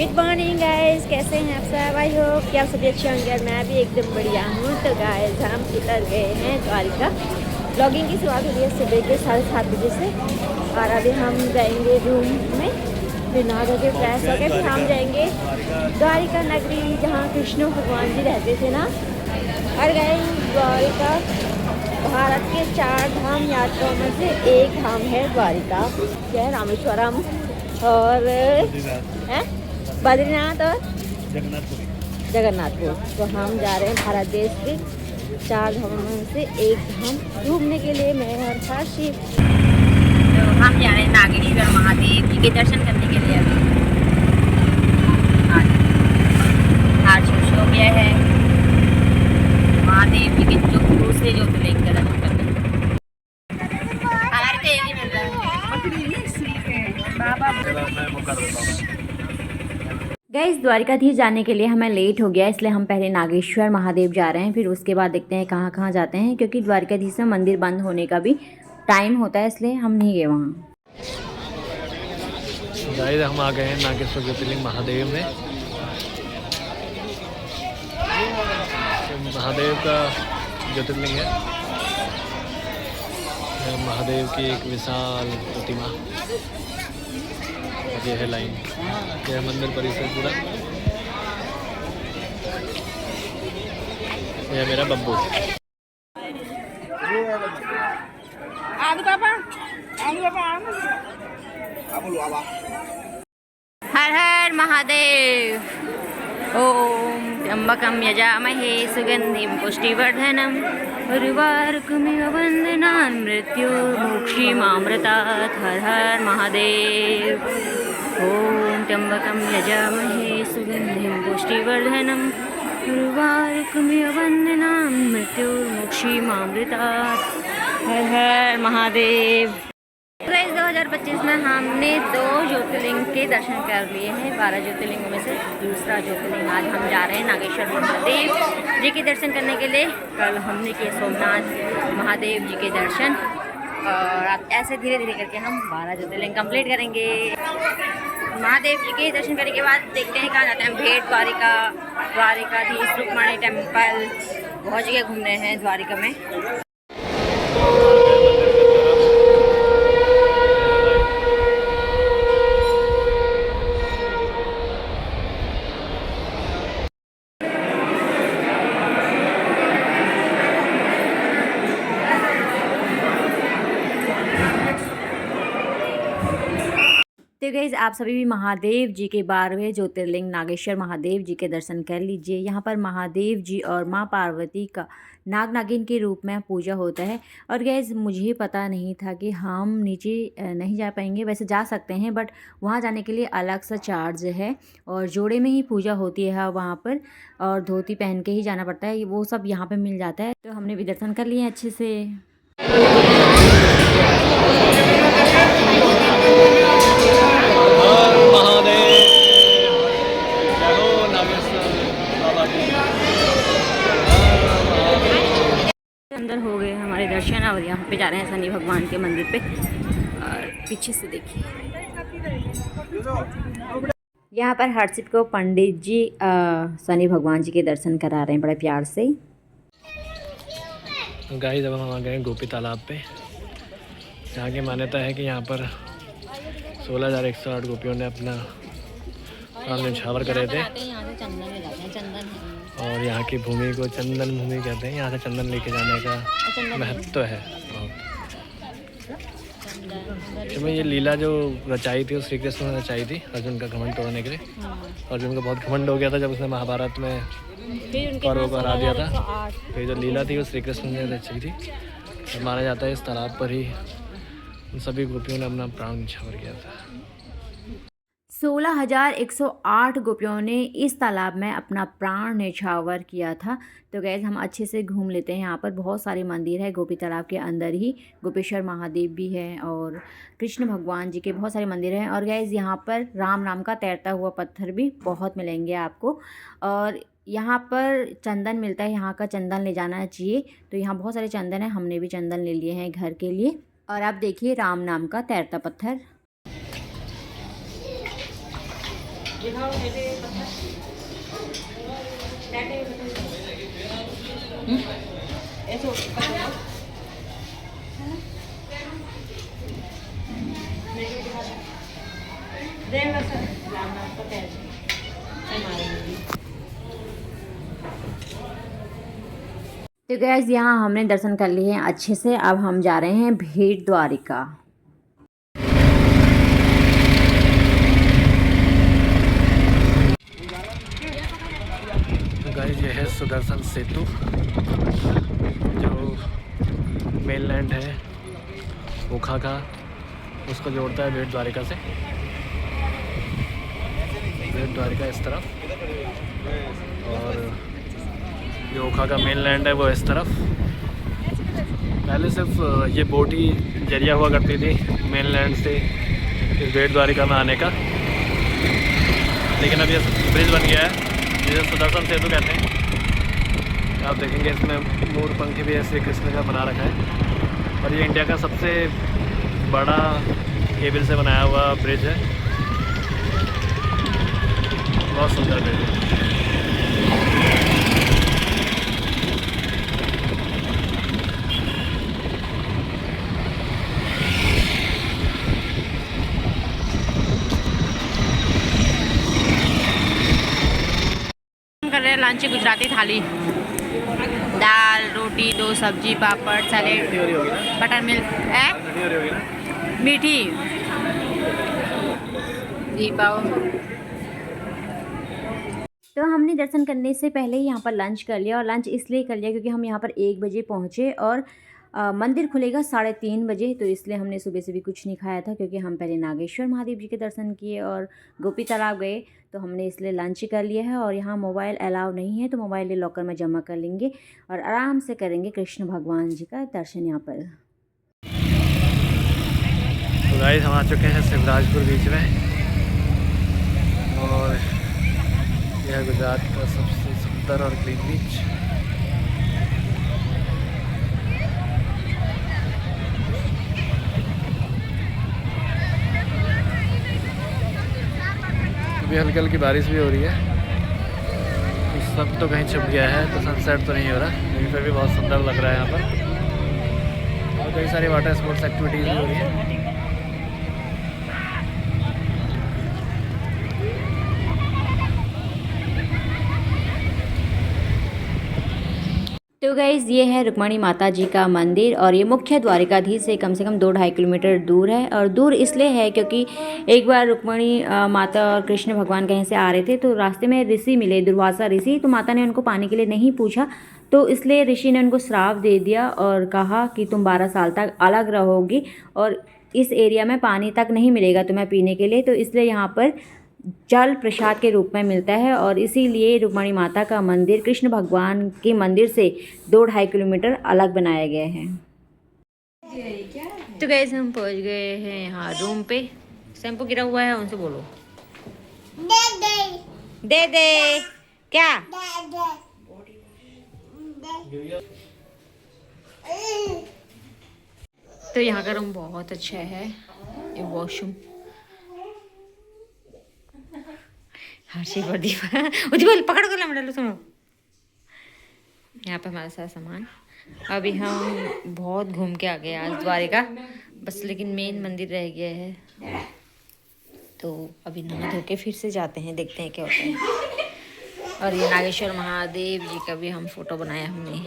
Good morning guys, कैसे हैं आप सब? आई होप कि आप सभी अच्छे होंगे और मैं भी एकदम बढ़िया हूँ। तो गाइस हम उतर गए हैं द्वारिका। ब्लॉगिंग की शुरुआत हुई है सुबह के 7:30 बजे से और अभी हम जाएंगे रूम में, फिर नहा धो के फ्रेश हो गए, फिर हम जाएंगे द्वारिका नगरी जहाँ कृष्ण भगवान जी रहते थे ना। और गए द्वारिका भारत के 4 धाम यात्राओं में से एक धाम है द्वारिका, यह रामेश्वरम और है बद्रीनाथ और जगन्नाथपुर। तो हम जा रहे हैं भारत देश के 4 धामों में से एक धाम घूमने के लिए, मैं और काशी। तो हम जा रहे हैं नागेश्वर महादेव जी के दर्शन करने के लिए। अभी आज हो गया है महादेव जी के जो दूसरे ज्योतिर्लिंग का दर्शन करने। हमारे तो यही मिल रहा है बाबा। गैस द्वारिकाधीश जाने के लिए हमें लेट हो गया, इसलिए हम पहले नागेश्वर महादेव जा रहे हैं, फिर उसके बाद देखते हैं कहाँ कहाँ जाते हैं, क्योंकि द्वारिकाधीश में मंदिर बंद होने का भी टाइम होता है, इसलिए हम नहीं गए वहाँ। गाइस हम आ गए हैं नागेश्वर ज्योतिर्लिंग महादेव में। महादेव का ज्योतिर्लिंग है, महादेव की एक विशाल प्रतिमा। ये है लाइन, ये है मंदिर परिसर पूरा। ये मेरा बब्बू। हर हर महादेव। ओम त्र्यंबकं यजामहे सुगंधिं पुष्टिवर्धनम् उर्वारुकमिव बन्धनान् मृत्युर्मुक्षीमामृतात्। हर हर महादेव। ओम त्र्यंबकं यजामहे सुगंधिं पुष्टिवर्धनम् उर्वारुकमिव बन्धनान् मृत्युर्मुक्षीमामृतात्। हर हर महादेव। 2025 में हमने 2 ज्योतिर्लिंग के दर्शन कर लिए हैं। 12 ज्योतिर्लिंगों में से दूसरा ज्योतिर्लिंग आज हम जा रहे हैं नागेश्वर महादेव जी के दर्शन करने के लिए। कल हमने किए सोमनाथ महादेव जी के दर्शन और अब ऐसे धीरे धीरे करके हम 12 ज्योतिर्लिंग कंप्लीट करेंगे। महादेव जी के दर्शन करने के बाद देखते हैं कहाँ जाते हैं। भेंट द्वारिका, द्वारिकाधीश रुक्मणी टेम्पल, बहुत जगह घूमने हैं द्वारिका में। तो गाइस आप सभी भी महादेव जी के 12वें ज्योतिर्लिंग नागेश्वर महादेव जी के दर्शन कर लीजिए। यहाँ पर महादेव जी और माँ पार्वती का नाग नागिन के रूप में पूजा होता है। और गाइस मुझे पता नहीं था कि हम नीचे नहीं जा पाएंगे, वैसे जा सकते हैं बट वहाँ जाने के लिए अलग सा चार्ज है और जोड़े में ही पूजा होती है वहाँ पर, और धोती पहन के ही जाना पड़ता है, वो सब यहाँ पर मिल जाता है। तो हमने भी दर्शन कर लिए अच्छे से। अंदर हो गए हमारे दर्शन और यहाँ पे जा रहे हैं शनि भगवान के मंदिर पे। और पीछे से देखिए यहाँ पर हर्षित को पंडित जी शनि भगवान जी के दर्शन करा रहे हैं बड़े प्यार से। गाइस जब हम आ गए गोपी तालाब पे, जहाँ की मान्यता है कि यहाँ पर 16,108 गोपियों ने अपना प्राण न्यौछावर करे थे। और यहाँ की भूमि को चंदन भूमि कहते हैं, यहाँ से चंदन लेके जाने का महत्व है। तो ये लीला जो रचाई थी वो श्री कृष्ण ने रचाई थी अर्जुन का घमंड तोड़ने के लिए। अर्जुन का बहुत घमंड हो गया था जब उसने महाभारत में कौरवों को हरा दिया था। तो जो लीला थी वो श्री कृष्ण ने रचाई थी। तो माना जाता है इस तालाब पर ही उन सभी गोपियों ने अपना प्राण न्यौछावर किया था। 16,108 गोपियों ने इस तालाब में अपना प्राण न्यौछावर किया था। तो गैस हम अच्छे से घूम लेते हैं। यहाँ पर बहुत सारे मंदिर है, गोपी तालाब के अंदर ही गोपेश्वर महादेव भी है और कृष्ण भगवान जी के बहुत सारे मंदिर हैं। और गैस यहाँ पर राम नाम का तैरता हुआ पत्थर भी बहुत मिलेंगे आपको। और यहाँ पर चंदन मिलता है, यहाँ का चंदन ले जाना चाहिए। तो यहाँ बहुत सारे चंदन है, हमने भी चंदन ले लिए हैं घर के लिए। और आप देखिए राम नाम का तैरता पत्थर। तो गैस यहाँ हमने दर्शन कर लिए हैं अच्छे से। अब हम जा रहे हैं भेट द्वारिका। तो गाइस ये है सुदर्शन सेतु, जो मेनलैंड है ओखा का, उसको जोड़ता है भेट द्वारिका से। भेट द्वारिका इस तरफ और जो ओखा का मेनलैंड है वो इस तरफ। पहले सिर्फ ये बोट ही जरिया हुआ करती थी मेनलैंड से इस भेट द्वारिका में आने का, लेकिन अब ये ब्रिज बन गया है जिसे सुदर्शन सेतु कहते हैं। आप देखेंगे इसमें मोर पंखी भी श्री कृष्ण का बना रखा है, और ये इंडिया का सबसे बड़ा केबल से बनाया हुआ ब्रिज है। बहुत सुंदर ब्रिज है। कर रहे हैं लंच गुजराती थाली, दाल रोटी 2 सब्जी पापड़ सैलेड बटर मिल्क है मीठी घी पाव। तो हमने दर्शन करने से पहले ही यहाँ पर लंच कर लिया, और लंच इसलिए कर लिया क्योंकि हम यहाँ पर 1 बजे पहुँचे और मंदिर खुलेगा 3:30 बजे, तो इसलिए हमने सुबह से भी कुछ नहीं खाया था क्योंकि हम पहले नागेश्वर महादेव जी के दर्शन किए और गोपी तालाब गए, तो हमने इसलिए लंच कर लिया है। और यहाँ मोबाइल अलाउ नहीं है, तो मोबाइल लॉकर में जमा कर लेंगे और आराम से करेंगे कृष्ण भगवान जी का दर्शन यहाँ पर। तो गाइस हम आ चुके हैं शिवराजपुर बीच में, और यह गुजरात का सबसे सुंदर और क्लीन बीच। अभी हल्की हल्की बारिश भी हो रही है, तो सब तो कहीं छुप गया है, तो सनसेट तो नहीं हो रहा, लेकिन फिर भी बहुत सुंदर लग रहा है यहाँ पर। और कई सारी वाटर स्पोर्ट्स एक्टिविटीज़ भी हो रही है। तो गाइज़ ये है रुक्मणी माता जी का मंदिर, और ये मुख्य द्वारिकाधीश से कम 2-2.5 किलोमीटर दूर है। और दूर इसलिए है क्योंकि एक बार रुक्मणी माता और कृष्ण भगवान कहीं से आ रहे थे, तो रास्ते में ऋषि मिले, दुर्वासा ऋषि, तो माता ने उनको पानी के लिए नहीं पूछा, तो इसलिए ऋषि ने उनको श्राप दे दिया और कहा कि तुम 12 साल तक अलग रहोगी और इस एरिया में पानी तक नहीं मिलेगा तुम्हें पीने के लिए। तो इसलिए यहाँ पर जल प्रसाद के रूप में मिलता है, और इसीलिए रुक्मणी माता का मंदिर कृष्ण भगवान के मंदिर से 2-2.5 किलोमीटर अलग बनाया गया है। तो गाइस हम पहुंच गए हैं यहाँ रूम पे। शैम्पू गिरा हुआ है, उनसे बोलो दे दे क्या। तो यहाँ का रूम बहुत अच्छा है। ये वॉशरूम हर्षी उज्जवल पकड़ कर लम डालो सुनो। यहाँ पे हमारे साथ सामान। अभी हम बहुत घूम के आ गए आज द्वारिका, बस लेकिन मेन मंदिर रह गया है, तो अभी नहा धो के फिर से जाते हैं, देखते हैं क्या होता है। और ये नागेश्वर महादेव जी का भी हम फोटो बनाया हमने।